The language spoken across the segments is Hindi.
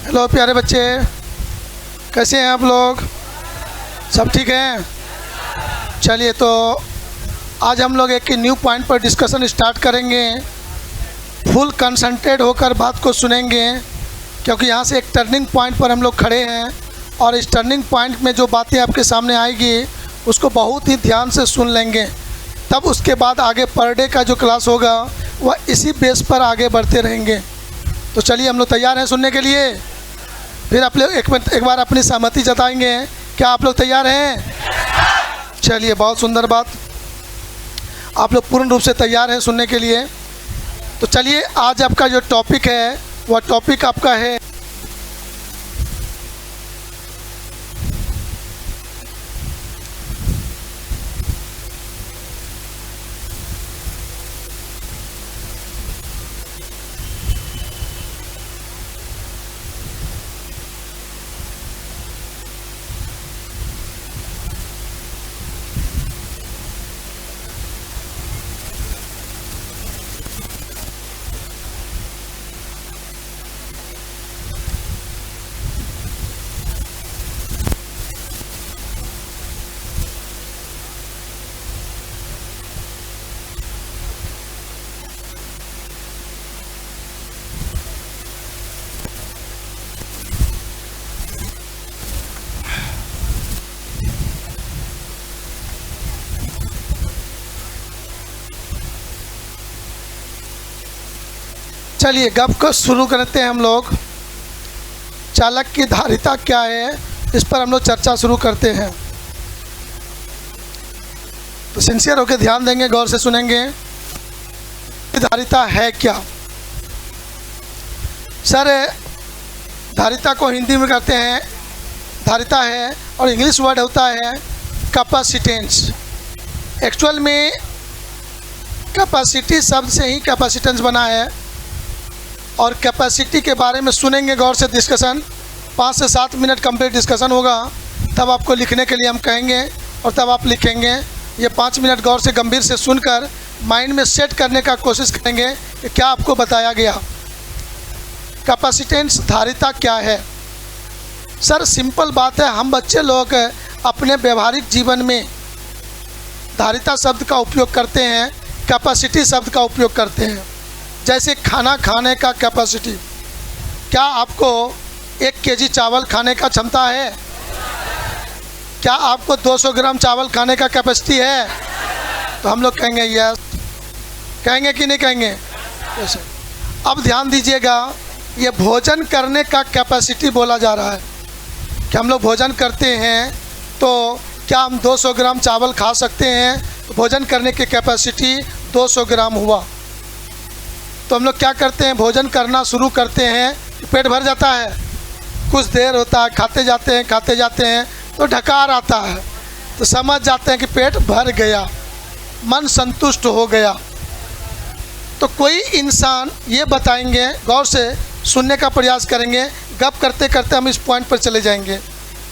हेलो प्यारे बच्चे, कैसे हैं आप लोग? सब ठीक हैं? चलिए, तो आज हम लोग एक न्यू पॉइंट पर डिस्कशन स्टार्ट करेंगे। फुल कंसंट्रेट होकर बात को सुनेंगे, क्योंकि यहाँ से एक टर्निंग पॉइंट पर हम लोग खड़े हैं और इस टर्निंग पॉइंट में जो बातें आपके सामने आएगी उसको बहुत ही ध्यान से सुन लेंगे। तब उसके बाद आगे पर डे का जो क्लास होगा वह इसी बेस पर आगे बढ़ते रहेंगे। तो चलिए, हम लोग तैयार हैं सुनने के लिए। फिर आप लोग एक बार अपनी सहमति जताएंगे। क्या आप लोग तैयार हैं? चलिए, बहुत सुंदर बात, आप लोग पूर्ण रूप से तैयार हैं सुनने के लिए। तो चलिए, आज आपका जो टॉपिक है वह टॉपिक आपका है चलिए, गप को शुरू करते हैं हम लोग। चालक की धारिता क्या है, इस पर हम लोग चर्चा शुरू करते हैं। तो सिंसियर होकर ध्यान देंगे, गौर से सुनेंगे। धारिता है क्या? सर, धारिता को हिंदी में कहते हैं धारिता है, और इंग्लिश वर्ड होता है कैपेसिटेंस। एक्चुअल में कैपेसिटी शब्द से ही कैपेसिटेंस बना है। और कैपेसिटी के बारे में सुनेंगे गौर से डिस्कशन। 5 से 7 मिनट कंप्लीट डिस्कशन होगा, तब आपको लिखने के लिए हम कहेंगे और तब आप लिखेंगे। ये 5 मिनट गौर से गंभीर से सुनकर माइंड में सेट करने का कोशिश करेंगे कि क्या आपको बताया गया। कैपेसिटेंस धारिता क्या है? सर, सिंपल बात है, हम बच्चे लोग अपने व्यवहारिक जीवन में धारिता शब्द का उपयोग करते हैं, कैपेसिटी शब्द का उपयोग करते हैं। जैसे खाना खाने का कैपेसिटी, क्या आपको 1 केजी चावल खाने का क्षमता है? क्या आपको 200 ग्राम चावल खाने का कैपेसिटी है? तो हम लोग कहेंगे यस। कहेंगे कि नहीं कहेंगे? यस। अब ध्यान दीजिएगा, ये भोजन करने का कैपेसिटी बोला जा रहा है कि हम लोग भोजन करते हैं, तो क्या हम 200 ग्राम चावल खा सकते हैं? तो भोजन करने की कैपेसिटी 200 ग्राम हुआ। तो हम लोग क्या करते हैं, भोजन करना शुरू करते हैं, पेट भर जाता है। कुछ देर होता है, खाते जाते हैं तो ढकार आता है, तो समझ जाते हैं कि पेट भर गया, मन संतुष्ट हो गया। तो कोई इंसान ये बताएंगे, गौर से सुनने का प्रयास करेंगे। गप करते करते हम इस पॉइंट पर चले जाएंगे।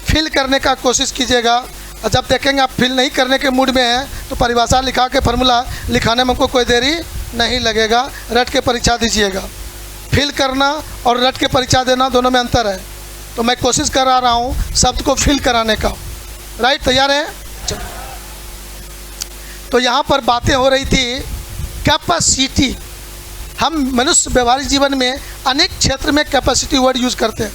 फील करने का कोशिश कीजिएगा, और जब देखेंगे आप फील नहीं करने के मूड में हैं तो परिभाषा लिखा के फार्मूला लिखाने में हमको कोई देरी नहीं लगेगा। रट के परीक्षा दीजिएगा। फील करना और रट के परीक्षा देना दोनों में अंतर है। तो मैं कोशिश कर रहा हूँ शब्द को फील कराने का। राइट, तैयार हैं? तो यहाँ पर बातें हो रही थी कैपेसिटी। हम मनुष्य व्यवहारिक जीवन में अनेक क्षेत्र में कैपेसिटी वर्ड यूज़ करते हैं।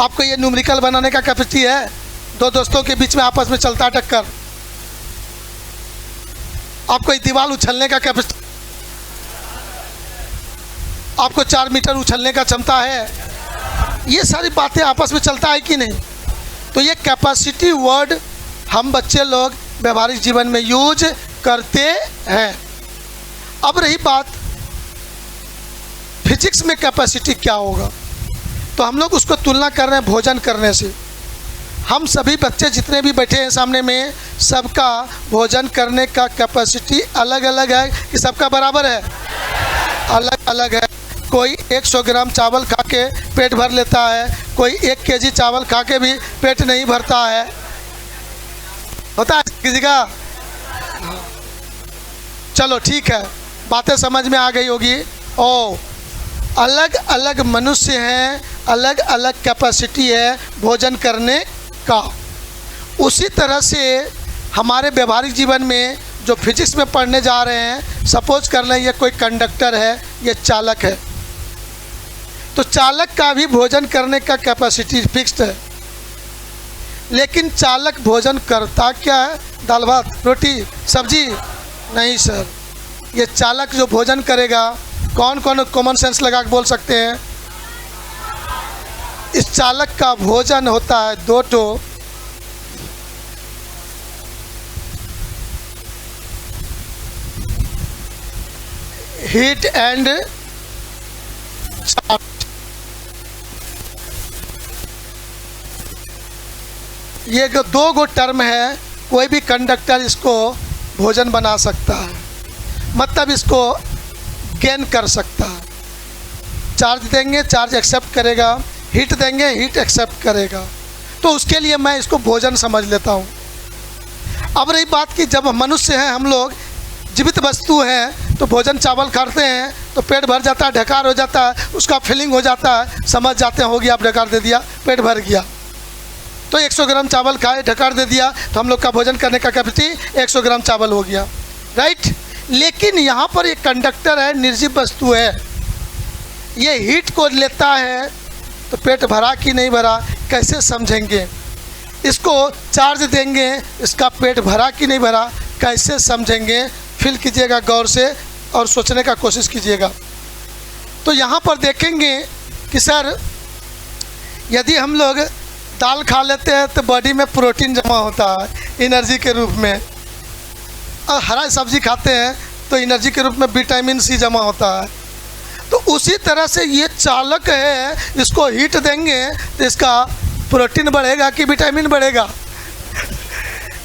आपको ये न्यूमेरिकल बनाने का कैपेसिटी है, 2 दोस्तों के बीच में आपस में चलता टक्कर। आपको एक दीवार उछलने का कैपेसिटी, आपको 4 मीटर उछलने का क्षमता है। ये सारी बातें आपस में चलता है कि नहीं? तो ये कैपेसिटी वर्ड हम बच्चे लोग व्यवहारिक जीवन में यूज करते हैं। अब रही बात फिजिक्स में कैपेसिटी क्या होगा, तो हम लोग उसको तुलना कर रहे हैं भोजन करने से। हम सभी बच्चे जितने भी बैठे हैं सामने में, सबका भोजन करने का कैपेसिटी अलग अलग है कि सबका बराबर है? अलग अलग है। कोई 100 ग्राम चावल खा के पेट भर लेता है, कोई 1 केजी चावल खा के भी पेट नहीं भरता है। होता है किसी का? चलो ठीक है, बातें समझ में आ गई होगी। ओ, अलग अलग मनुष्य हैं, अलग अलग कैपेसिटी है भोजन करने का। उसी तरह से हमारे व्यवहारिक जीवन में जो फिजिक्स में पढ़ने जा रहे हैं, सपोज कर लें ये कोई कंडक्टर है, ये चालक है, तो चालक का भी भोजन करने का कैपेसिटी फिक्स्ड है। लेकिन चालक भोजन करता क्या है? दाल भात रोटी सब्जी? नहीं सर, ये चालक जो भोजन करेगा, कौन कौन कॉमन सेंस लगा के बोल सकते हैं? इस चालक का भोजन होता है 2 टो हीट एंड चार्ट। ये 2 गो टर्म है, कोई भी कंडक्टर इसको भोजन बना सकता है, मतलब इसको गेन कर सकता है। चार्ज देंगे, चार्ज एक्सेप्ट करेगा, हीट देंगे, हीट एक्सेप्ट करेगा, तो उसके लिए मैं इसको भोजन समझ लेता हूँ। अब रही बात कि जब मनुष्य हैं, हम लोग जीवित वस्तु हैं, तो भोजन चावल खाते हैं तो पेट भर जाता है, ढकार हो जाता है, उसका फीलिंग हो जाता है, समझ जाते हैं हो गया, आप ढकार दे दिया, पेट भर गया। तो 100 ग्राम चावल खाए, ढकार दे दिया, तो हम लोग का भोजन करने का कैपेसिटी 100 ग्राम चावल हो गया, राइट। लेकिन यहाँ पर एक कंडक्टर है, निर्जीव वस्तु है, ये हीट को लेता है, तो पेट भरा कि नहीं भरा कैसे समझेंगे? इसको चार्ज देंगे, इसका पेट भरा कि नहीं भरा कैसे समझेंगे? फील कीजिएगा गौर से और सोचने का कोशिश कीजिएगा। तो यहाँ पर देखेंगे कि सर यदि हम लोग दाल खा लेते हैं तो बॉडी में प्रोटीन जमा होता है एनर्जी के रूप में, और हरा सब्जी खाते हैं तो एनर्जी के रूप में विटामिन सी जमा होता है। तो उसी तरह से ये चालक है, इसको हीट देंगे तो इसका प्रोटीन बढ़ेगा कि विटामिन बढ़ेगा?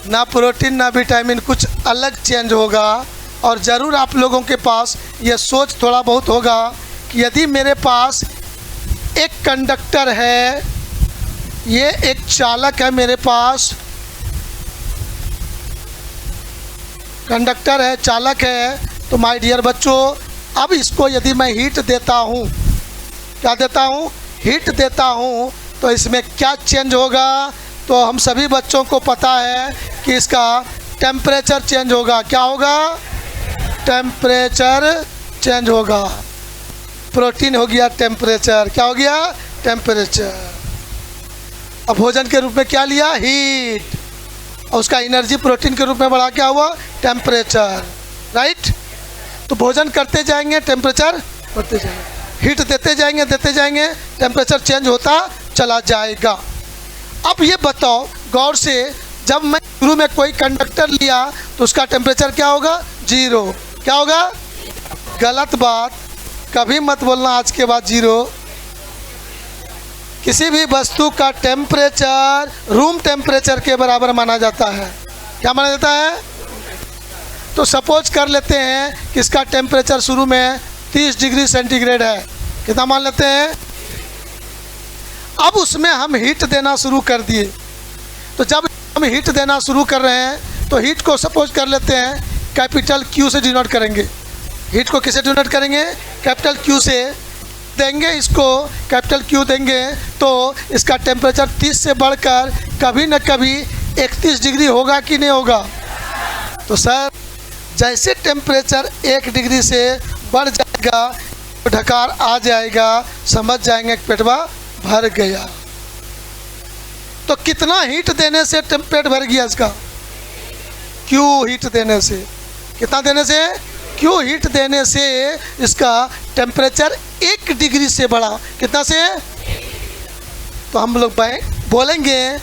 ना प्रोटीन ना विटामिन, कुछ अलग चेंज होगा। और ज़रूर आप लोगों के पास ये सोच थोड़ा बहुत होगा कि यदि मेरे पास एक कंडक्टर है, ये एक चालक है, मेरे पास कंडक्टर है, चालक है, तो माय डियर बच्चों, अब इसको यदि मैं हीट देता हूँ, क्या देता हूँ? हीट देता हूँ, तो इसमें क्या चेंज होगा? तो हम सभी बच्चों को पता है कि इसका टेम्परेचर चेंज होगा। क्या होगा? टेम्परेचर चेंज होगा। प्रोटीन हो गया टेम्परेचर, क्या हो गया? टेम्परेचर। अब भोजन के रूप में क्या लिया? हीट, और उसका एनर्जी प्रोटीन के रूप में बढ़ा, क्या हुआ? Temperature, right. तो भोजन करते जाएंगे, टेम्परेचर बढ़ते जाएंगे, हीट देते जाएंगे, टेम्परेचर चेंज होता चला जाएगा। अब ये बताओ गौर से, जब मैं शुरू में कोई कंडक्टर लिया तो उसका टेम्परेचर क्या होगा? 0। क्या होगा? गलत बात, कभी मत बोलना आज के बाद 0। किसी भी वस्तु का टेम्परेचर रूम टेम्परेचर के बराबर माना जाता है। क्या माना जाता है? तो सपोज कर लेते हैं कि इसका टेम्परेचर शुरू में 30 डिग्री सेंटीग्रेड है, कितना मान लेते हैं? अब उसमें हम हीट देना शुरू कर दिए, तो जब हम हीट देना शुरू कर रहे हैं तो हीट को सपोज कर लेते हैं कैपिटल Q से डिनोट करेंगे। हीट को किसे डिनोट करेंगे? कैपिटल Q से देंगे, इसको कैपिटल Q देंगे तो इसका टेम्परेचर 30 से बढ़कर कभी न कभी 31 डिग्री होगा कि नहीं होगा? तो सर जैसे टेम्परेचर 1 डिग्री से बढ़ जाएगा तो ढकार आ जाएगा, समझ जाएंगे पेटवा भर गया। तो कितना हीट देने से पेट भर गया इसका? क्यों हीट देने से? कितना देने से? क्यों हीट देने से इसका टेम्परेचर 1 डिग्री से बढ़ा। कितना से? तो हम लोग बोलेंगे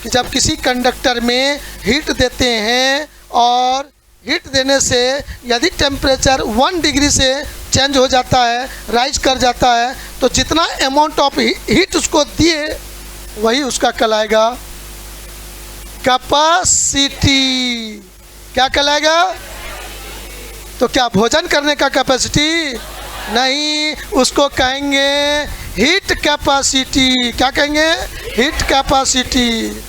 कि जब किसी कंडक्टर में हीट देते हैं और हीट देने से यदि टेम्परेचर 1 डिग्री से चेंज हो जाता है, राइज कर जाता है, तो जितना अमाउंट ऑफ हीट उसको दिए वही उसका कहलाएगा कैपेसिटी। क्या कहलाएगा? तो क्या भोजन करने का कैपेसिटी? नहीं, उसको कहेंगे हीट कैपेसिटी। क्या कहेंगे? Heat capacity.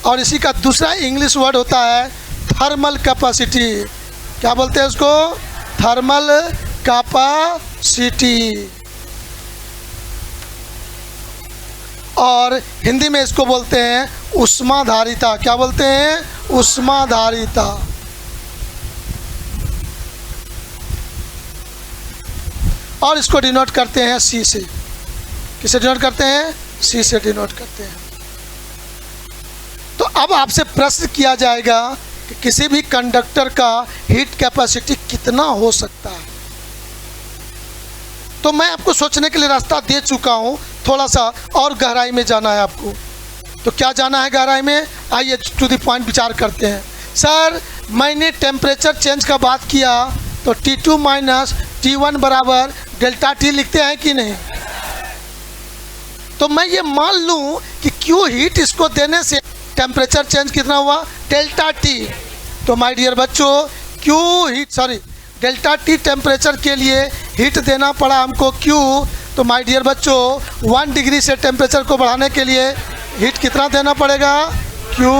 और इसी का दूसरा इंग्लिश वर्ड होता है थर्मल कैपेसिटी। क्या बोलते हैं उसको? Thermal capacity. और हिंदी में इसको बोलते हैं ऊष्माधारिता। क्या बोलते हैं? ऊष्माधारिता। और इसको डिनोट करते हैं सी से। किसे डिनोट करते हैं? सी से डिनोट करते हैं। तो अब आपसे प्रश्न किया जाएगा कि किसी भी कंडक्टर का हीट कैपेसिटी कितना हो सकता है। तो मैं आपको सोचने के लिए रास्ता दे चुका हूं, थोड़ा सा और गहराई में जाना है आपको। तो क्या जाना है गहराई में? आइए टू द पॉइंट विचार करते हैं। सर मैंने टेम्परेचर चेंज का बात किया तो T2 माइनस T1 बराबर डेल्टा टी लिखते हैं कि नहीं? तो मैं ये मान लूं कि क्यू हीट इसको देने से टेम्परेचर चेंज कितना हुआ? Delta T. तो माय डियर बच्चों Q heat delta T temperature के लिए हीट देना पड़ा हमको क्यू। तो माय डियर बच्चों 1 डिग्री से टेम्परेचर को बढ़ाने के लिए हीट कितना देना पड़ेगा? Q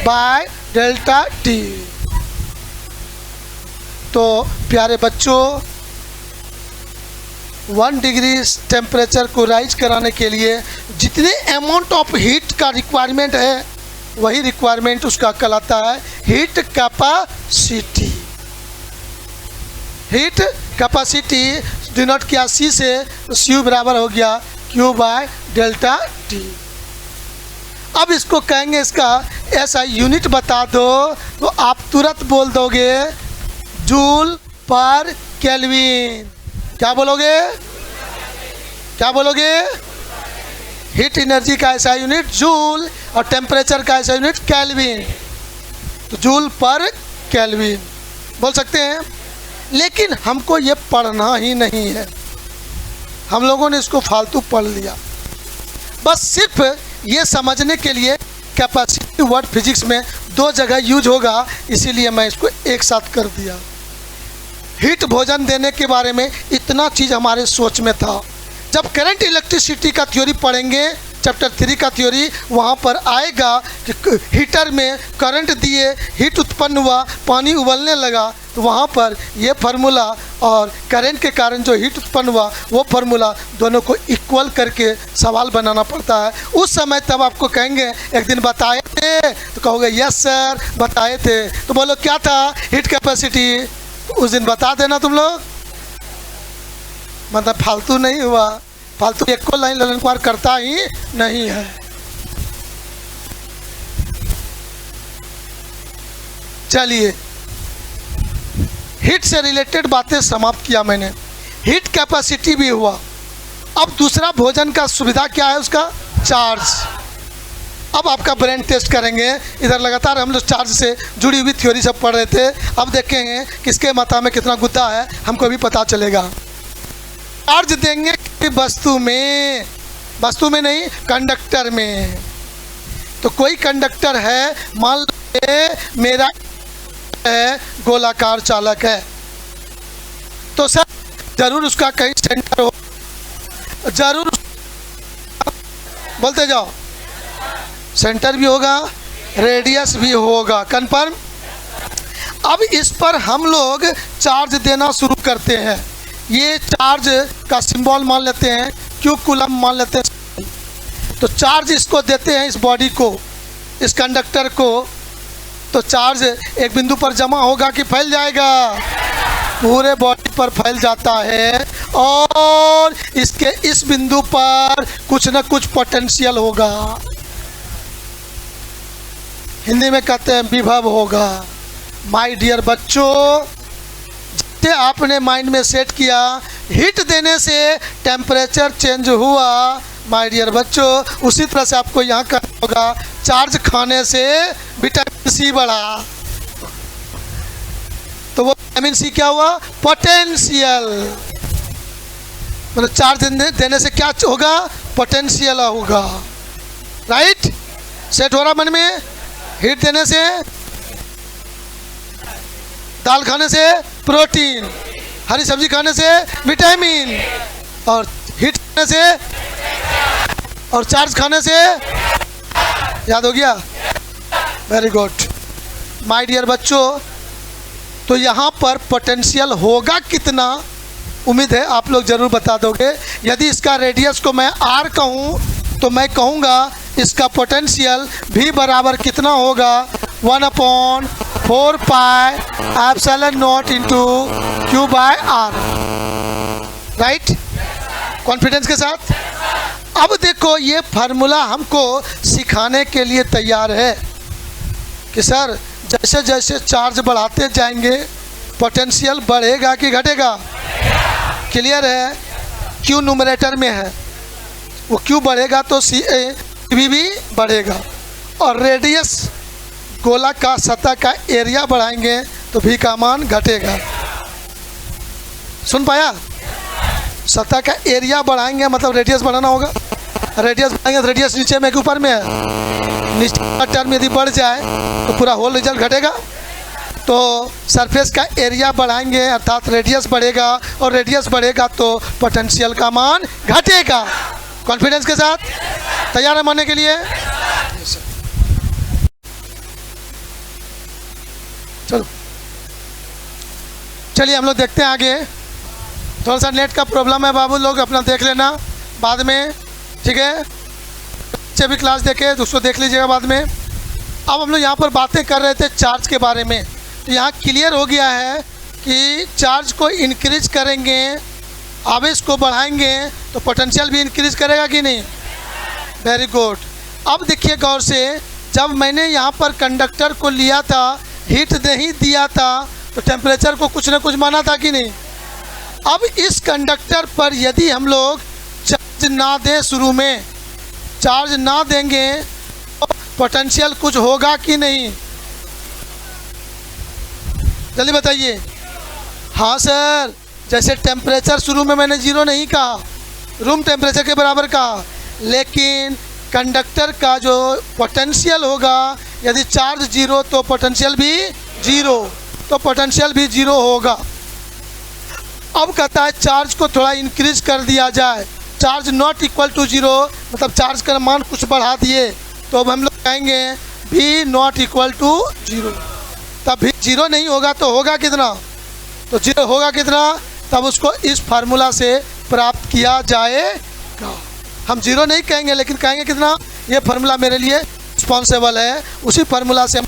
by delta T. तो प्यारे बच्चों 1 डिग्री टेम्परेचर को राइज कराने के लिए जितने अमाउंट ऑफ हीट का रिक्वायरमेंट है वही रिक्वायरमेंट उसका कहलाता है heat capacity. Heat capacity denote किया सी से, तो सी बराबर हो गया क्यू बाय डेल्टा टी। अब इसको कहेंगे इसका ऐसा यूनिट बता दो तो आप तुरंत बोल दोगे जूल पर केल्विन। क्या बोलोगे? क्या बोलोगे? हीट एनर्जी का ऐसा यूनिट जूल और टेम्परेचर का ऐसा यूनिट केल्विन। तो जूल पर केल्विन बोल सकते हैं। लेकिन हमको ये पढ़ना ही नहीं है, हम लोगों ने इसको फालतू पढ़ लिया। बस सिर्फ ये समझने के लिए कैपेसिटी वर्ड फिजिक्स में 2 जगह यूज होगा, इसीलिए मैं इसको एक साथ कर दिया। हीट भोजन देने के बारे में इतना चीज़ हमारे सोच में था। जब करंट इलेक्ट्रिसिटी का थ्योरी पढ़ेंगे चैप्टर 3 का थ्योरी, वहाँ पर आएगा कि हीटर में करंट दिए हीट उत्पन्न हुआ, पानी उबलने लगा, तो वहाँ पर ये फार्मूला और करंट के कारण जो हीट उत्पन्न हुआ वो फार्मूला दोनों को इक्वल करके सवाल बनाना पड़ता है। उस समय तब आपको कहेंगे एक दिन बताए थे, तो कहोगे यस सर बताए थे। तो बोलो क्या था हीट कैपेसिटी? उस दिन बता देना तुम लोग, मतलब फालतू नहीं हुआ। फालतू एक को लाइन ललन कुमार करता ही नहीं है। चलिए हीट से रिलेटेड बातें समाप्त किया मैंने, हीट कैपेसिटी भी हुआ। अब दूसरा भोजन का सुविधा क्या है? उसका चार्ज। अब आपका ब्रेन टेस्ट करेंगे। इधर लगातार हम लोग चार्ज से जुड़ी हुई थ्योरी सब पढ़ रहे थे, अब देखेंगे किसके माथा में कितना गुद्दा है, हमको भी पता चलेगा। चार्ज देंगे वस्तु में नहीं कंडक्टर में। तो कोई कंडक्टर है, मान लो मेरा है गोलाकार चालक है, तो सर जरूर उसका कहीं सेंटर हो, जरूर बोलते जाओ, सेंटर भी होगा रेडियस भी होगा। कन्फर्म? अब इस पर हम लोग चार्ज देना शुरू करते हैं। ये चार्ज का सिंबल मान लेते हैं, क्यू कूलम मान लेते हैं। तो चार्ज इसको देते हैं, इस बॉडी को, इस कंडक्टर को। तो चार्ज एक बिंदु पर जमा होगा कि फैल जाएगा? पूरे बॉडी पर फैल जाता है और इसके इस बिंदु पर कुछ न कुछ पोटेंशियल होगा, हिंदी में कहते हैं विभव होगा। माय डियर बच्चों, जिसे आपने माइंड में सेट किया हीट देने से टेम्परेचर चेंज हुआ, माय डियर बच्चों उसी तरह से आपको यहाँ करना होगा चार्ज खाने से विटामिन सी बढ़ा। तो वो विटामिन सी क्या हुआ? पोटेंशियल। मतलब चार्ज देने से क्या होगा? पोटेंशियल होगा। राइट? सेट हो रहा मन में? हीट देने से दाल खाने से प्रोटीन, हरी सब्जी खाने से विटामिन, और हीट खाने से और चार्ज खाने से, याद हो गया? वेरी गुड माय डियर बच्चों। तो यहाँ पर पोटेंशियल होगा कितना, उम्मीद है आप लोग जरूर बता दोगे। यदि इसका रेडियस को मैं आर कहूँ तो मैं कहूँगा इसका पोटेंशियल V बराबर कितना होगा, 1/4 pi epsilon not into Q by R। Right, confidence के साथ। अब देखो ये फार्मूला हमको सिखाने के लिए तैयार है कि सर जैसे जैसे चार्ज बढ़ाते जाएंगे पोटेंशियल बढ़ेगा कि घटेगा। क्लियर है, Q न्यूमरेटर में है, वो Q बढ़ेगा तो CV भी बढ़ेगा, और रेडियस गोला का सतह का एरिया बढ़ाएंगे तो V का मान घटेगा। सुन पाया, सतह का एरिया बढ़ाएंगे मतलब रेडियस बढ़ाना होगा, रेडियस बढ़ाएंगे तो रेडियस नीचे में कि ऊपर में है, नीचे का टर्म यदि बढ़ जाए तो पूरा होल रिजल्ट घटेगा। तो सरफेस का एरिया बढ़ाएंगे अर्थात रेडियस बढ़ेगा, और रेडियस बढ़ेगा तो पोटेंशियल का मान घटेगा। कॉन्फिडेंस के साथ तैयार है मानने के लिए। चलो चलिए हम लोग देखते हैं आगे। थोड़ा सा नेट का प्रॉब्लम है बाबू, लोग अपना देख लेना बाद में, ठीक है। बच्चे भी क्लास देखे तो उसको देख लीजिएगा बाद में। अब हम लोग यहाँ पर बातें कर रहे थे चार्ज के बारे में, तो यहाँ क्लियर हो गया है कि चार्ज को इंक्रीज करेंगे, आवेश को बढ़ाएंगे तो पोटेंशियल भी इंक्रीज करेगा कि नहीं। Very good. अब देखिए गौर से, जब मैंने यहाँ पर कंडक्टर को लिया था, हीट नहीं दिया था, तो टेम्परेचर को कुछ ना कुछ माना था कि नहीं। अब इस कंडक्टर पर यदि हम लोग चार्ज ना दें, शुरू में चार्ज ना देंगे तो पोटेंशियल कुछ होगा कि नहीं, जल्दी बताइए। हाँ सर, जैसे टेम्परेचर शुरू में मैंने 0 नहीं कहा, रूम टेम्परेचर के बराबर कहा, लेकिन कंडक्टर का जो पोटेंशियल होगा, यदि चार्ज 0 तो पोटेंशियल भी 0, तो पोटेंशियल भी 0 होगा। अब कहता है चार्ज को थोड़ा इंक्रीज कर दिया जाए, चार्ज नॉट इक्वल टू 0, मतलब चार्ज का मान कुछ बढ़ा दिए, तो अब हम लोग कहेंगे V नॉट इक्वल टू 0। तब भी 0 नहीं होगा तो होगा कितना, तो 0 होगा कितना, तब उसको इस फार्मूला से प्राप्त किया जाएगा। हम 0 नहीं कहेंगे लेकिन कहेंगे कितना, ये फार्मूला मेरे लिए रिस्पॉन्सिबल है, उसी फार्मूला से हम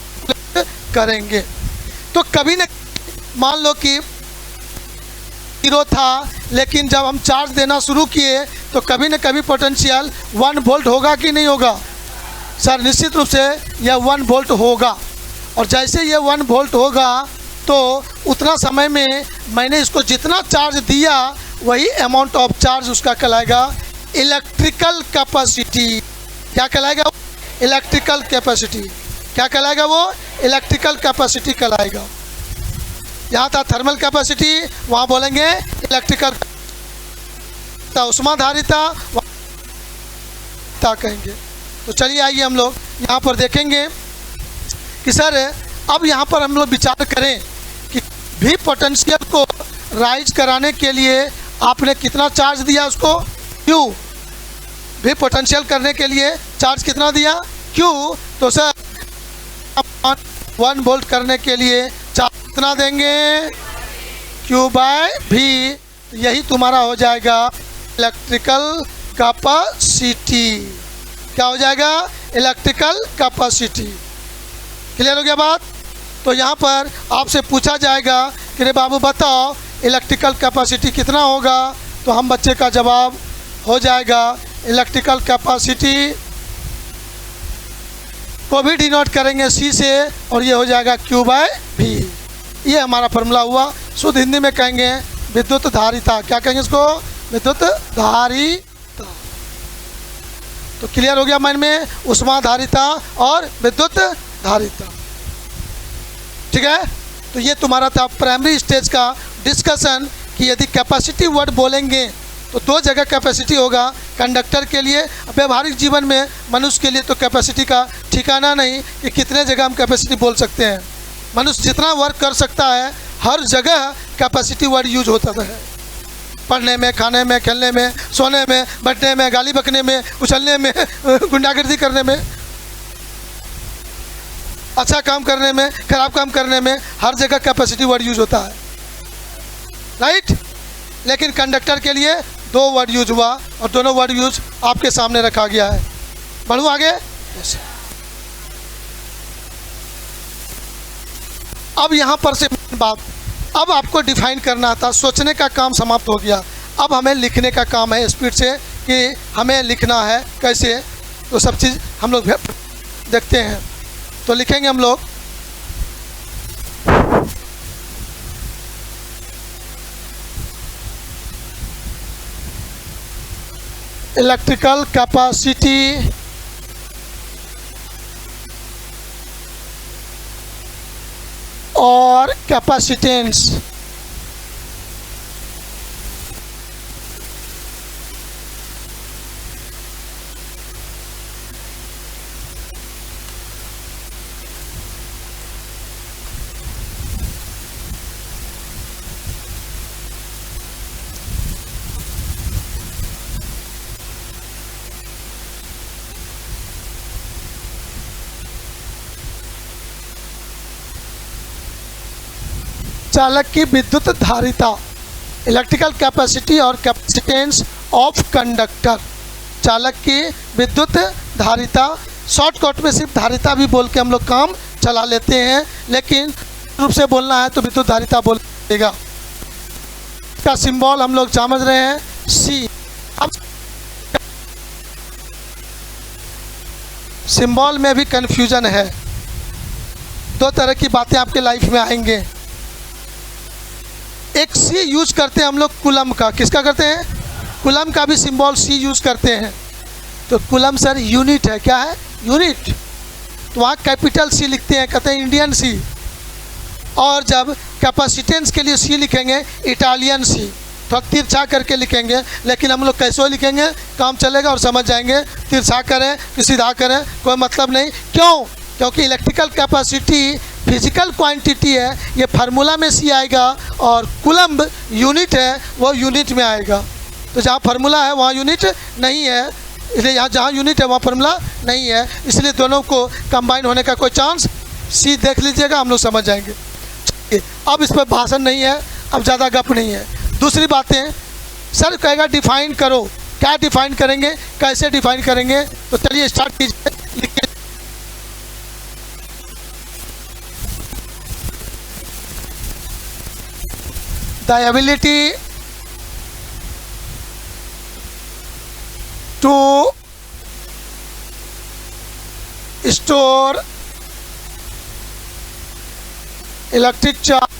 करेंगे। तो कभी न मान लो कि 0 था, लेकिन जब हम चार्ज देना शुरू किए तो कभी न कभी पोटेंशियल 1 वोल्ट होगा कि नहीं होगा। सर निश्चित रूप से यह 1 वोल्ट होगा, और जैसे ये 1 वोल्ट होगा तो उतना समय में मैंने इसको जितना चार्ज दिया वही अमाउंट ऑफ चार्ज उसका कहलाएगा इलेक्ट्रिकल कैपेसिटी। क्या कहलाएगा, इलेक्ट्रिकल कैपेसिटी। क्या कहलाएगा वो, इलेक्ट्रिकल कैपेसिटी कहलाएगा। यहाँ था थर्मल कैपेसिटी, वहाँ बोलेंगे इलेक्ट्रिकल, उष्माधारिता कहेंगे। तो चलिए आइए हम लोग यहाँ पर देखेंगे कि सर अब यहाँ पर हम लोग विचार करें कि भी पोटेंशियल को राइज कराने के लिए आपने कितना चार्ज दिया उसको, Q। भी पोटेंशियल करने के लिए चार्ज कितना दिया, Q। तो सर 1 वोल्ट करने के लिए चार्ज कितना देंगे, Q बाय V। यही तुम्हारा हो जाएगा इलेक्ट्रिकल कैपेसिटी। क्या हो जाएगा, इलेक्ट्रिकल कैपेसिटी। क्लियर हो गया बात। तो यहाँ पर आपसे पूछा जाएगा कि रे बाबू बताओ इलेक्ट्रिकल कैपेसिटी कितना होगा, तो हम बच्चे का जवाब हो जाएगा इलेक्ट्रिकल कैपेसिटी को भी डिनोट करेंगे C से, और ये हो जाएगा Q बाय V। ये हमारा फॉर्मूला हुआ। शुद्ध हिंदी में कहेंगे विद्युत धारिता। क्या कहेंगे इसको, विद्युत धारिता। तो क्लियर हो गया मन में, उष्माधारिता और विद्युत धारिता। ठीक है, तो ये तुम्हारा था प्राइमरी स्टेज का डिस्कशन कि यदि कैपेसिटी वर्ड बोलेंगे तो 2 जगह कैपेसिटी होगा, कंडक्टर के लिए, व्यवहारिक जीवन में मनुष्य के लिए तो कैपेसिटी का ठिकाना नहीं कि कितने जगह हम कैपेसिटी बोल सकते हैं। मनुष्य जितना वर्क कर सकता है हर जगह कैपेसिटी वर्ड यूज होता है, पढ़ने में, खाने में, खेलने में, सोने में, बैठने में, गाली बकने में, उछलने में, गुंडागर्दी करने में, अच्छा काम करने में, खराब काम करने में, हर जगह कैपेसिटी वर्ड यूज होता है। राइट, लेकिन कंडक्टर के लिए 2 वर्ड यूज हुआ और दोनों वर्ड यूज आपके सामने रखा गया है। बढ़ूँ आगे। अब यहाँ पर से बात, अब आपको डिफाइन करना था, सोचने का काम समाप्त हो गया। अब हमें लिखने का काम है स्पीड से, कि हमें लिखना है कैसे, तो सब चीज़ हम लोग देखते हैं। तो लिखेंगे हम लोग इलेक्ट्रिकल कैपेसिटी और कैपेसिटेंस। चालक की विद्युत धारिता, इलेक्ट्रिकल कैपेसिटी और कैपेसिटेंस ऑफ कंडक्टर। चालक की विद्युत धारिता, शॉर्टकट में सिर्फ धारिता भी बोल के हम लोग काम चला लेते हैं, लेकिन रूप से बोलना है तो विद्युत धारिता बोलेगा। इसका सिंबल हम लोग समझ रहे हैं सी। अब सिंबल में भी कन्फ्यूजन है। दो तरह की बातें आपके लाइफ में आएंगे। एक सी यूज करते हैं हम लोग कूलम का, किसका करते हैं? कूलम का भी सिंबल सी यूज करते हैं। तो कूलम सर यूनिट है, क्या है? यूनिट। तो वहाँ कैपिटल सी लिखते हैं, कहते हैं इंडियन सी। और जब कैपेसिटेंस के लिए सी लिखेंगे इटालियन सी, थोड़ा तिरछा करके लिखेंगे, लेकिन हम लोग कैसे लिखेंगे काम चलेगा और समझ जाएंगे। तिरछा करें कि सीधा करें कोई मतलब नहीं। क्यों? क्योंकि इलेक्ट्रिकल कैपेसिटी फिजिकल क्वांटिटी है, ये फार्मूला में सी आएगा, और कूलम्ब यूनिट है, वो यूनिट में आएगा। तो जहाँ फार्मूला है वहाँ यूनिट नहीं है, इसलिए यहाँ जहाँ यूनिट है वहाँ फार्मूला नहीं है, इसलिए दोनों को कंबाइन होने का कोई चांस। सी देख लीजिएगा, हम लोग समझ जाएंगे। अब इस पर भाषण नहीं है, अब ज़्यादा गप नहीं है। दूसरी बातें, सर कहेगा डिफाइन करो, क्या डिफाइन करेंगे, कैसे डिफाइन करेंगे? तो चलिए स्टार्ट कीजिए, लिखिए। The ability to store electric charge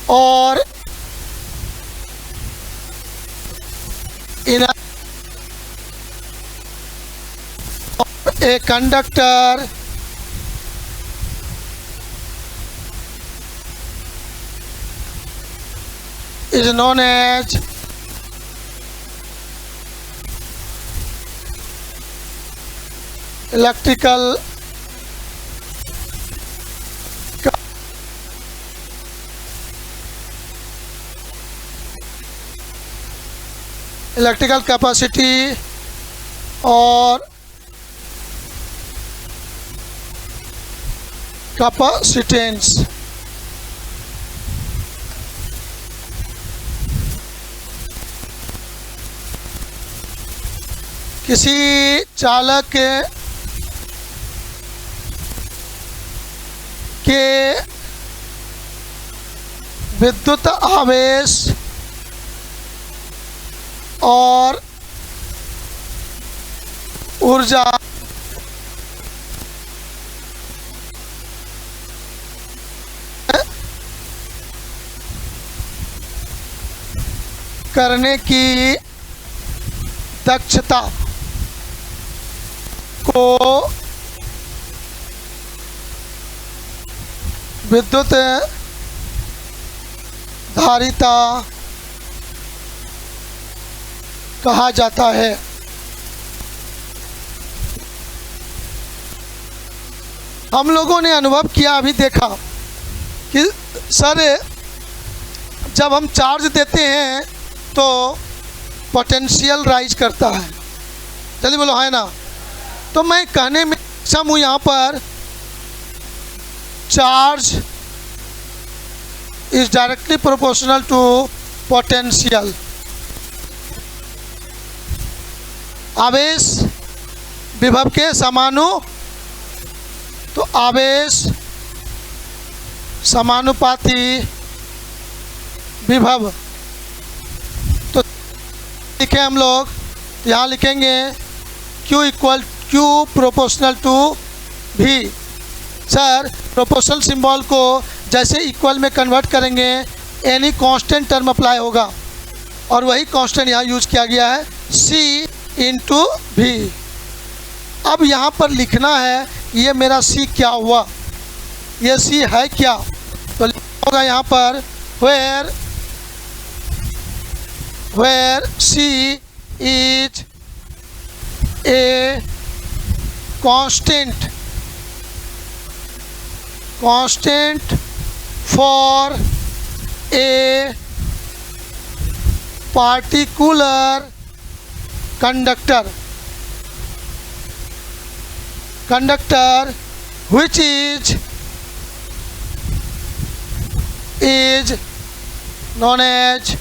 or in a conductor is known as electrical capacity और capacitance। किसी चालक के विद्युत आवेश और ऊर्जा करने की दक्षता को विद्युत धारिता कहा जाता है। हम लोगों ने अनुभव किया, अभी देखा कि सर जब हम चार्ज देते हैं तो पोटेंशियल राइज करता है। जल्दी बोलो, है ना? तो मैं कहने में सक्षम हूँ यहाँ पर, charge is directly proportional to potential. आवेश विभव के तो आवेश समानुपाती विभव। तो लिखे हम लोग, यहाँ लिखेंगे Q equal Q proportional to V। Sir proportional symbol को जैसे इक्वल में कन्वर्ट करेंगे एनी कांस्टेंट टर्म अप्लाई होगा, और वही कांस्टेंट यहाँ यूज किया गया है C इंटू V। अब यहाँ पर लिखना है ये मेरा C क्या हुआ, ये C है क्या, तो लिखना होगा यहाँ पर where C is a constant for a particular conductor which is known as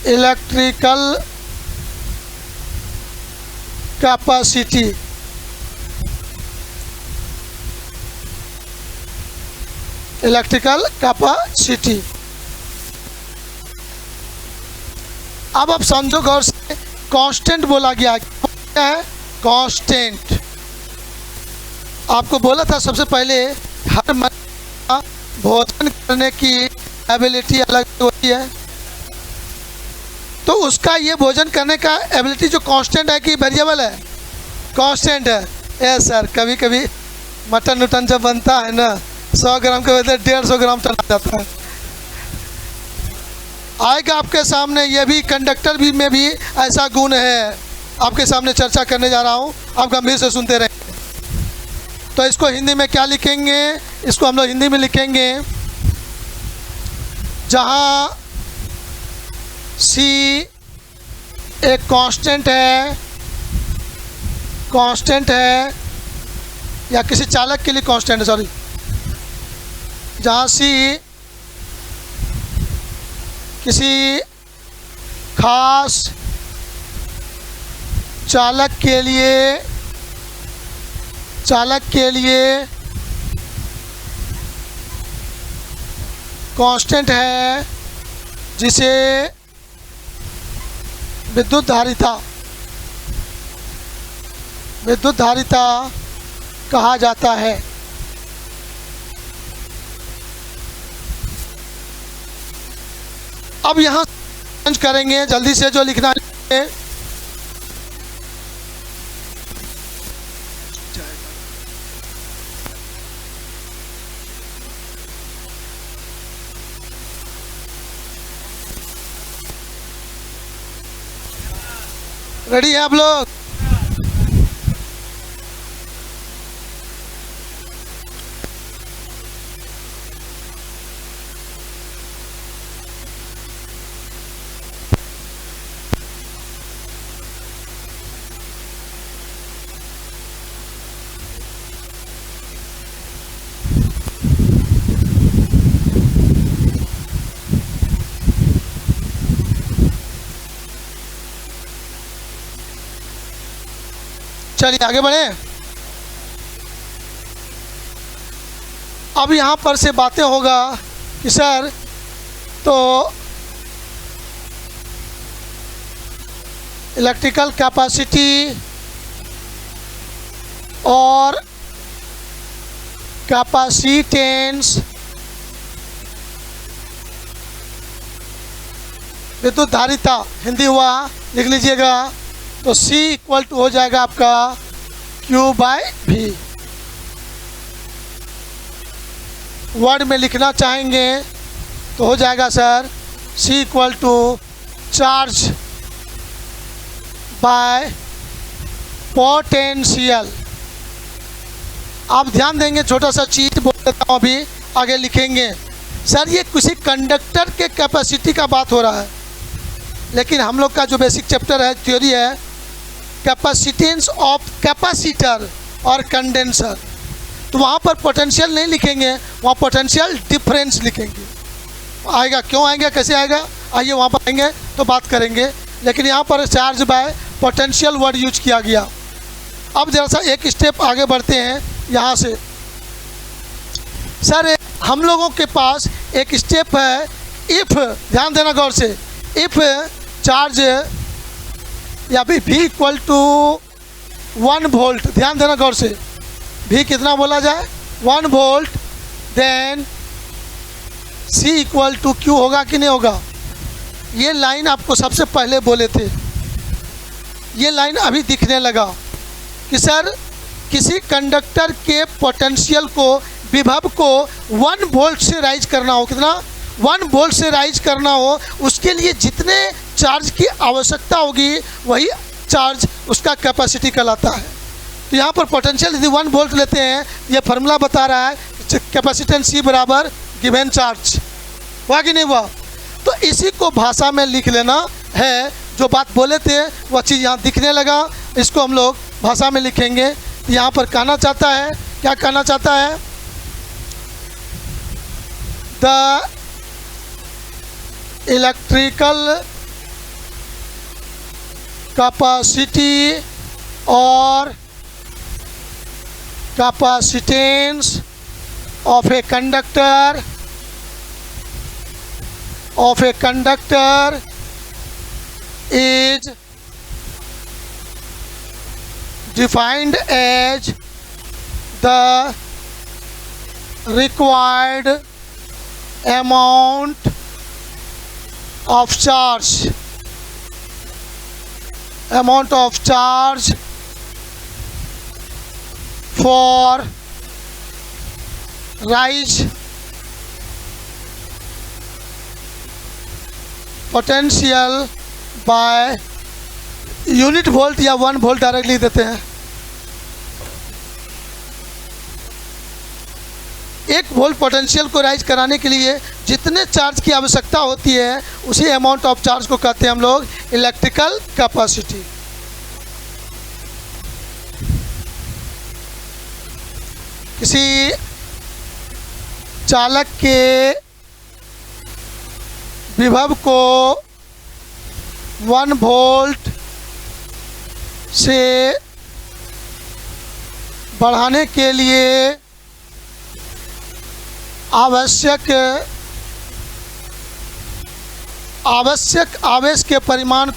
electrical capacity। Electrical capacity. अब आप समझो गौर से, कांस्टेंट बोला गया, क्या है कांस्टेंट। आपको बोला था सबसे पहले हर मनुष्य का भोजन करने की एबिलिटी अलग होती है, तो उसका ये भोजन करने का एबिलिटी जो कांस्टेंट है कि वेरिएबल है, कांस्टेंट है। ए सर कभी कभी मटन उटन जब बनता है ना 100 ग्राम के बदले 150 ग्राम टन आ जाता है। आएगा आपके सामने, ये भी कंडक्टर भी में भी ऐसा गुण है, आपके सामने चर्चा करने जा रहा हूँ, आप गंभीर से सुनते रहें। तो इसको हिंदी में क्या लिखेंगे, इसको हम लोग हिंदी में लिखेंगे, जहाँ C एक कांस्टेंट है या किसी चालक के लिए कांस्टेंट है, सॉरी, जहाँ C किसी खास चालक के लिए कांस्टेंट है, जिसे विद्युत धारिता कहा जाता है। अब यहाँ चेंज करेंगे, जल्दी से जो लिखना है, रेडी है आप लोग? चलिए आगे बढ़े। अब यहाँ पर से बातें होगा कि सर तो इलेक्ट्रिकल कैपेसिटी और कैपेसिटेंस विद्युत धारिता हिंदी हुआ, लिख लीजिएगा। तो C इक्वल टू हो जाएगा आपका Q बाय V। वर्ड में लिखना चाहेंगे तो हो जाएगा sir C equal to charge by potential. आप ध्यान देंगे, छोटा सा चीज बोल देता हूँ, अभी आगे लिखेंगे। सर ये किसी कंडक्टर के कैपेसिटी का बात हो रहा है, लेकिन हम लोग का जो बेसिक चैप्टर है, थ्योरी है, कैपेसिटेंस ऑफ कैपेसिटर और कंडेंसर, तो वहाँ पर पोटेंशियल नहीं लिखेंगे, वहाँ पोटेंशियल डिफरेंस लिखेंगे। आएगा, क्यों आएंगे, कैसे आएगा, आइए वहाँ पर आएंगे तो बात करेंगे। लेकिन यहाँ पर charge by potential word use किया गया। अब जरा सा एक स्टेप आगे बढ़ते हैं यहाँ से। सर हम लोगों के पास एक स्टेप है, इफ़, ध्यान देना गौर से, इफ़ चार्ज या भी V इक्वल टू 1 वोल्ट, ध्यान देना गौर से, V कितना बोला जाए 1 volt, then C equal to Q होगा कि नहीं होगा। ये लाइन आपको सबसे पहले बोले थे, ये लाइन अभी दिखने लगा कि सर किसी कंडक्टर के पोटेंशियल को, विभव को 1 वोल्ट से राइज करना हो, कितना 1 वोल्ट से राइज करना हो, उसके लिए जितने चार्ज की आवश्यकता होगी वही चार्ज उसका कैपेसिटी कहलाता है। तो यहाँ पर पोटेंशियल यदि 1 वोल्ट लेते हैं, ये फार्मूला बता रहा है कैपेसिटेंस C बराबर गिवन चार्ज, हुआ कि नहीं हुआ। तो इसी को भाषा में लिख लेना है, जो बात बोले थे वह चीज़ यहाँ दिखने लगा, इसको हम लोग भाषा में लिखेंगे। यहाँ पर कहना चाहता है, क्या कहना चाहता है, द इलेक्ट्रिकल कैपेसिटी और capacitance of a conductor is defined as the required amount of charge for rise potential by unit volt या 1 वोल्ट डायरेक्ट लिख देते हैं। 1 वोल्ट पोटेंशियल को राइज कराने के लिए जितने चार्ज की आवश्यकता होती है उसी अमाउंट ऑफ चार्ज को कहते हैं हम लोग इलेक्ट्रिकल कैपेसिटी। किसी चालक के विभव को 1 वोल्ट से बढ़ाने के लिए आवश्यक आवेश के परिमाण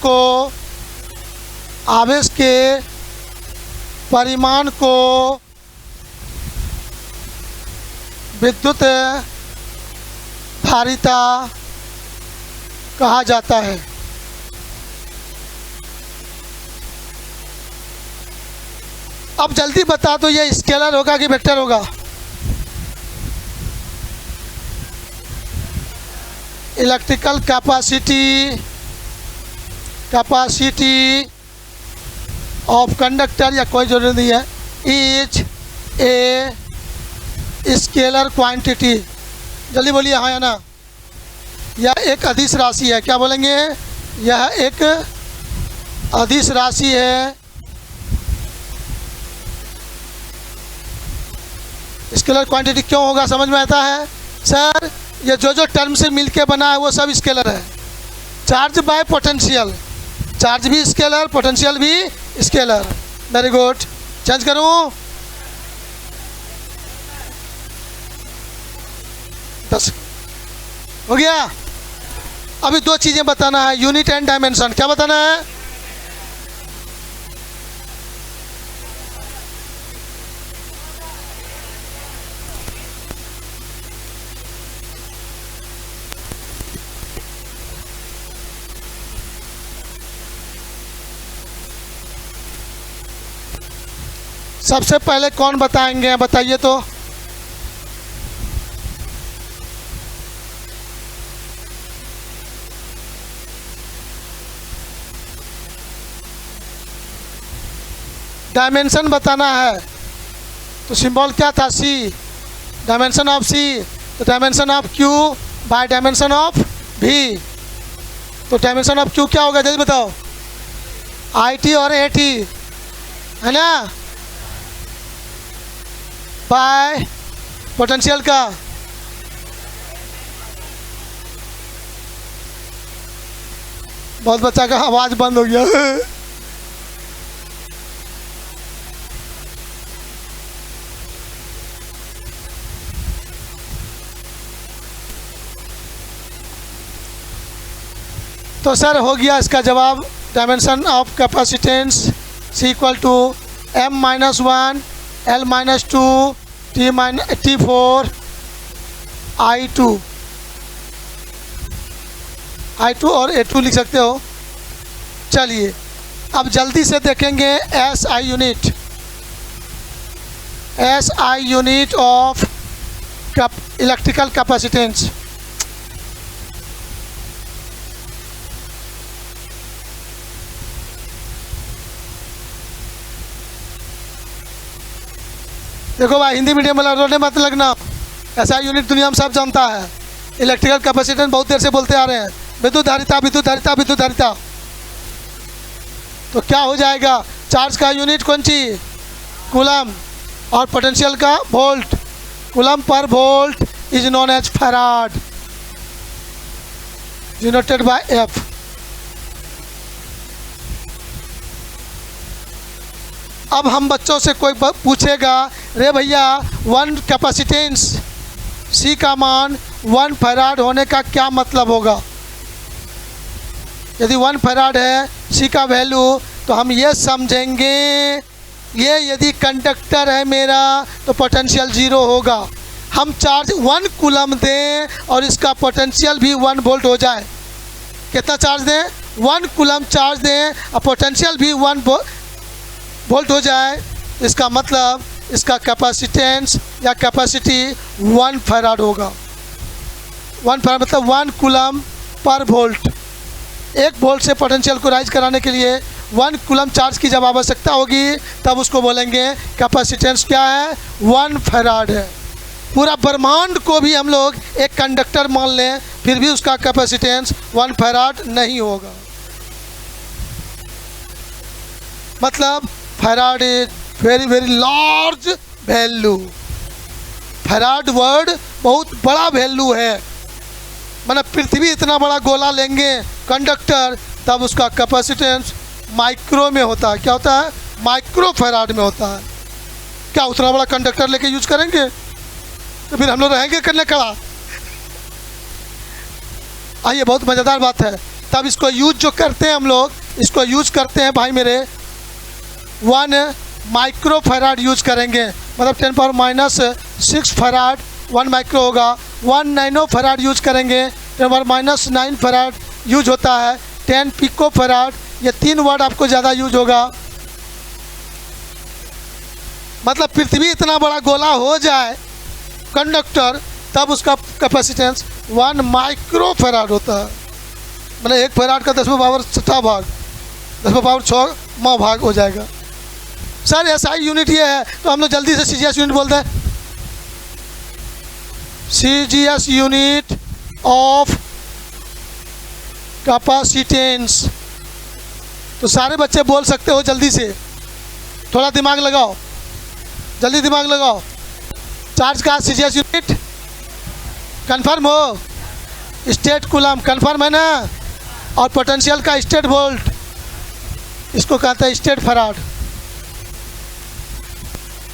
को विद्युत धारिता कहा जाता है। अब जल्दी बता दो, ये स्केलर होगा कि वेक्टर होगा। इलेक्ट्रिकल कैपेसिटी ऑफ कंडक्टर, या कोई जरूरत नहीं है, इज ए स्केलर क्वांटिटी, जल्दी बोलिए हाँ या ना। यह एक अदिश राशि है, क्या बोलेंगे, यह एक अदिश राशि है। स्केलर क्वांटिटी क्यों होगा, समझ में आता है सर। ये जो टर्म से मिलके बना है वो सब स्केलर है। चार्ज बाय पोटेंशियल, चार्ज भी स्केलर, पोटेंशियल भी स्केलर। वेरी गुड, चेंज करूं 10 हो गया। अभी 2 चीज़ें बताना है, यूनिट एंड डायमेंशन। क्या बताना है, सबसे पहले कौन बताएंगे, बताइए तो। डायमेंशन बताना है, तो सिंबल क्या था, C, डायमेंशन ऑफ C, तो dimension of Q by dimension of V, तो डायमेंशन ऑफ Q क्या होगा जल्दी बताओ, IT और AT है ना, बाय पोटेंशियल का बहुत बच्चा का आवाज़ बंद हो गया। तो सर हो गया इसका जवाब। Dimension of capacitance C equal to m-1 l-2 t4 I2 और A2 लिख सकते हो। चलिए अब जल्दी से देखेंगे SI unit of electrical capacitance. देखो भाई, हिंदी मीडियम वाला रोने मत लगना। SI यूनिट दुनिया में सब जानता है। इलेक्ट्रिकल कैपेसिटेंस बहुत देर से बोलते आ रहे हैं, विद्युत धारिता विद्युत धारिता विद्युत धारिता। तो क्या हो जाएगा, चार्ज का यूनिट कौन सी, कूलम, और पोटेंशियल का वोल्ट। कूलम पर volt is known as farad denoted by F। अब हम बच्चों से कोई पूछेगा, रे भैया 1 कैपेसिटेंस C का मान 1 फैराड होने का क्या मतलब होगा। यदि 1 फैराड है C का वैल्यू, तो हम ये समझेंगे ये यदि कंडक्टर है मेरा तो पोटेंशियल 0 होगा। हम चार्ज 1 कूलम दें और इसका पोटेंशियल भी 1 वोल्ट हो जाए। कितना चार्ज दें, 1 कूलम चार्ज दें और पोटेंशियल भी 1 वोल्ट हो जाए, इसका मतलब इसका कैपेसिटेंस या कैपेसिटी 1 फैराड होगा। 1 फैराड मतलब 1 कूलम पर वोल्ट। 1 वोल्ट से पोटेंशियल को राइज कराने के लिए 1 कूलम चार्ज की जब आवश्यकता होगी तब उसको बोलेंगे कैपेसिटेंस क्या है, 1 फैराड है। पूरा ब्रह्मांड को भी हम लोग एक कंडक्टर मान लें, फिर भी उसका कैपेसिटेंस 1 फैराड नहीं होगा। मतलब farad is very very large value. Farad word बहुत बड़ा वैल्यू है। मतलब पृथ्वी इतना बड़ा गोला लेंगे कंडक्टर, तब उसका कैपेसिटेंस माइक्रो में होता है। क्या होता है, माइक्रो फैराड में होता है। क्या उतना बड़ा कंडक्टर लेके यूज करेंगे तो फिर हम लोग रहेंगे करने खड़ा। आइए, बहुत मज़ेदार बात है। तब इसको यूज जो करते हैं हम लोग, इसको यूज करते हैं भाई मेरे 1 माइक्रो फैराड यूज करेंगे। मतलब 10⁻⁻6 फैराड 1 माइक्रो होगा। 1 नैनो फैराड यूज करेंगे, 10⁻⁹ फैराड यूज होता है। 10 पिको फैराड, ये 3 वर्ड आपको ज़्यादा यूज होगा। मतलब पृथ्वी इतना बड़ा गोला हो जाए कंडक्टर, तब उसका कैपेसिटेंस 1 माइक्रो फैराड होता है। मतलब 1 फैराड का 10वां पावर 6 भाग, 10वां पावर 6वां भाग हो जाएगा। सर SI यूनिट ये है, तो हम लोग जल्दी से CGS यूनिट बोलते हैं। CGS unit of capacitance. तो सारे बच्चे बोल सकते हो जल्दी से, थोड़ा दिमाग लगाओ, जल्दी दिमाग लगाओ। चार्ज का CGS यूनिट कंफर्म हो, स्टेट कूलम कंफर्म है ना, और पोटेंशियल का स्टेट वोल्ट, इसको कहते हैं स्टेट फैराड।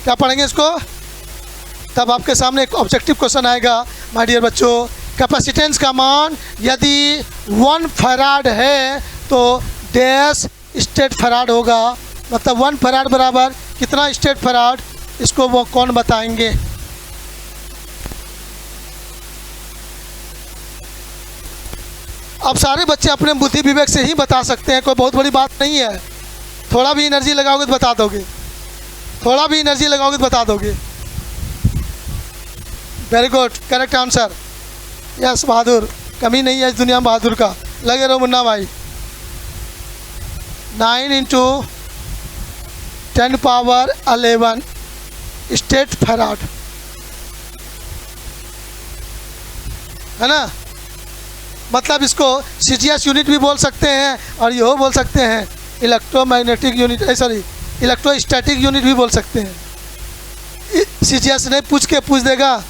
क्या पढ़ेंगे इसको, तब आपके सामने एक ऑब्जेक्टिव क्वेश्चन आएगा माय डियर बच्चों। कैपेसिटेंस का मान यदि 1 फैराड है तो डैश स्टेट फैराड होगा। मतलब 1 फैराड बराबर कितना स्टेट फैराड, इसको वो कौन बताएंगे। अब सारे बच्चे अपने बुद्धि विवेक से ही बता सकते हैं, कोई बहुत बड़ी बात नहीं है। थोड़ा भी एनर्जी लगाओगे तो बता दोगे, थोड़ा भी एनर्जी लगाओगे तो बता दोगे। Very good, correct answer. Yes Bahadur, कमी नहीं है इस दुनिया में बहादुर का। लगे रहो मुन्ना भाई। 9 × 10⁻11 स्टेट फैराड है ना। मतलब इसको CGS यूनिट भी बोल सकते हैं और ये बोल सकते हैं electromagnetic unit, sorry electrostatic unit भी बोल सकते हैं। CGS नहीं पूछ देगा,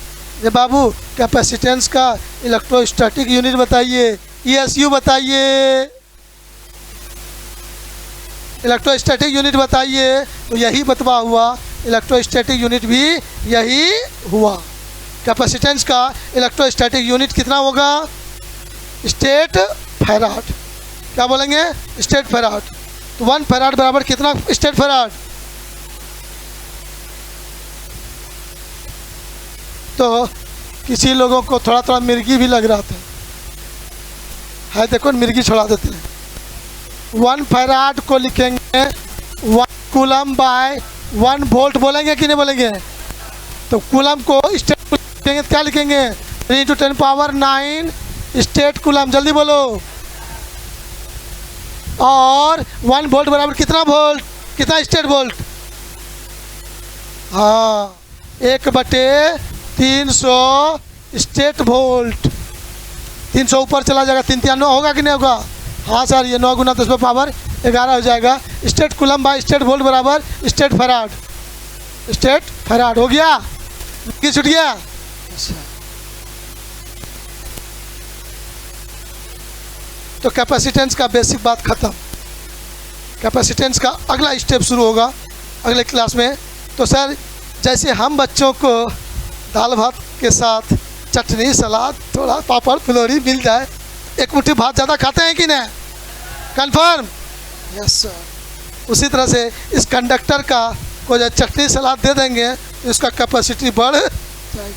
ये बाबू कैपेसिटेंस का इलेक्ट्रोस्टैटिक यूनिट बताइए, ESU बताइए। इलेक्ट्रोस्टैटिक यूनिट बताइए, तो यही बतवा हुआ, इलेक्ट्रोस्टैटिक यूनिट भी यही हुआ। कैपेसिटेंस का इलेक्ट्रोस्टैटिक यूनिट कितना होगा? State farad. क्या बोलेंगे? State farad. तो 1 फैराड बराबर कितना स्टेट फैराड? तो किसी लोगों को थोड़ा थोड़ा मिर्गी भी लग रहा था, है देखो मिर्गी छोड़ा देते हैं। 1 फैराड को लिखेंगे 1 कूलम बाय 1 वोल्ट, बोलेंगे कि नहीं बोलेंगे? तो कूलम को स्टेट लिखेंगे तो क्या लिखेंगे? 3 × 10⁹ स्टेट कूलम। जल्दी बोलो। और 1 वोल्ट बराबर कितना वोल्ट? कितना स्टेट वोल्ट? हाँ, 1/300 स्टेट वोल्ट। 300 ऊपर चला जाएगा, 3 × 9 होगा कि नहीं होगा? हाँ सर, ये 9 × 10⁻11 हो जाएगा। State coulomb by state volt बराबर स्टेट फैराड। स्टेट फैराड हो गया कि छूट गया? अच्छा, तो कैपेसिटेंस का बेसिक बात खत्म। कैपेसिटेंस का अगला स्टेप शुरू होगा अगले क्लास में। तो सर जैसे हम बच्चों को दाल भात के साथ चटनी सलाद थोड़ा पापड़ फुलौरी मिल जाए, एक मुट्ठी भात ज़्यादा खाते हैं कि नहीं? कंफर्म? Yes sir. उसी तरह से इस कंडक्टर का को जब चटनी सलाद दे देंगे तो इसका कैपेसिटी बढ़ जाएगी।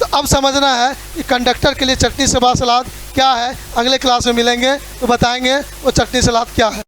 तो अब समझना है कि कंडक्टर के लिए चटनी सलाद क्या है। अगले क्लास में मिलेंगे तो बताएंगे वो चटनी सलाद क्या है।